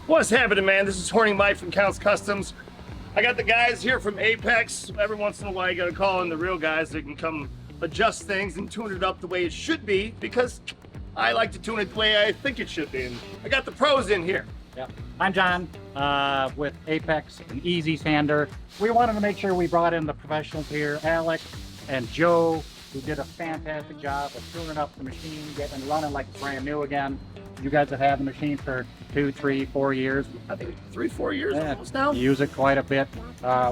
What's happening, man? This is Horny Mike from Kustoms. I got the guys here from Apex. Every once in a while, you gotta call in the real guys that can come adjust things and tune it up the way it should be, because I like to tune it the way I think it should be. And I got the pros in here. Yeah. I'm John with Apex, an easy sander. We wanted to make sure we brought in the professionals here, Alex and Joe, who did a fantastic job of tuning up the machine, getting it running like it's brand new again. You guys have had the machine for 2, 3, 4 years. I think 3, 4 years almost now. Use it quite a bit.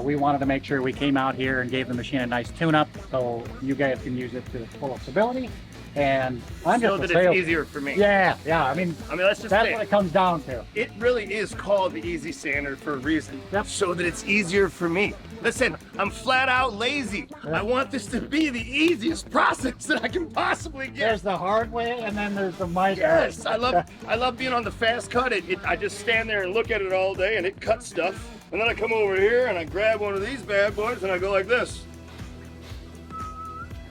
We wanted to make sure we came out here and gave the machine a nice tune-up so you guys can use it to its fullest ability. And I'm so just that it's easier for me. Yeah. I mean that's what it comes down to. It really is called the Easy Sander for a reason. Yep. So that it's easier for me. Listen, I'm flat out lazy. Yep. I want this to be the easiest process that I can possibly get. There's the hard way, and then there's the mighty. Yes, I love being on the fast cut. I just stand there and look at it all day, and it cuts stuff. And then I come over here and I grab one of these bad boys and I go like this.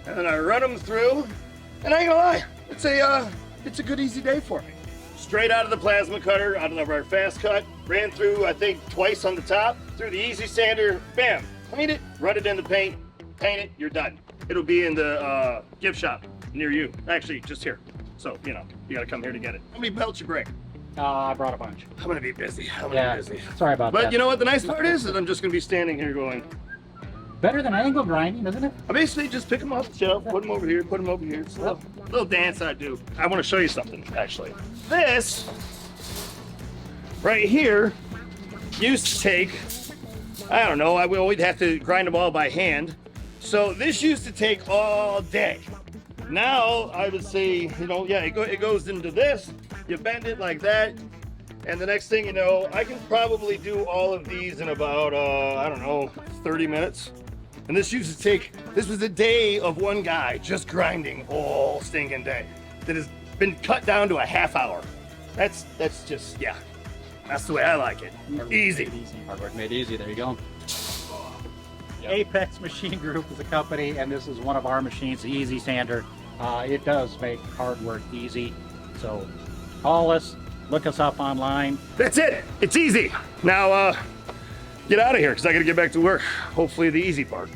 And then I run them through. And I ain't gonna lie, it's a good easy day for me. Straight out of the plasma cutter, out of our fast cut, ran through, I think, twice on the top, through the Easy Sander, bam, clean it, run it in the paint it, you're done. It'll be in the gift shop near you. Actually, just here. So, you gotta come here to get it. How many belts you bring? I brought a bunch. I'm gonna be busy, I'm gonna be busy. Sorry about that. But you know what the nice part is I'm just gonna be standing here going, better than angle grinding, isn't it? I basically just pick them up, put them over here, put them over here. It's a little dance I do. I want to show you something, actually. This right here used to take, I don't know, we'd have to grind them all by hand. So this used to take all day. Now I would say, it goes into this, you bend it like that, and the next thing you know, I can probably do all of these in about, 30 minutes. And this used to take, this was a day of one guy just grinding all stinking day. That has been cut down to a half hour. That's just, yeah, that's the way I like it. Easy. Hard work made easy, there you go. Apex Machine Group is a company, and this is one of our machines, the Easy Sander. It does make hard work easy. So call us, look us up online. That's it, it's easy. Now, get out of here, because I gotta get back to work. Hopefully the easy part.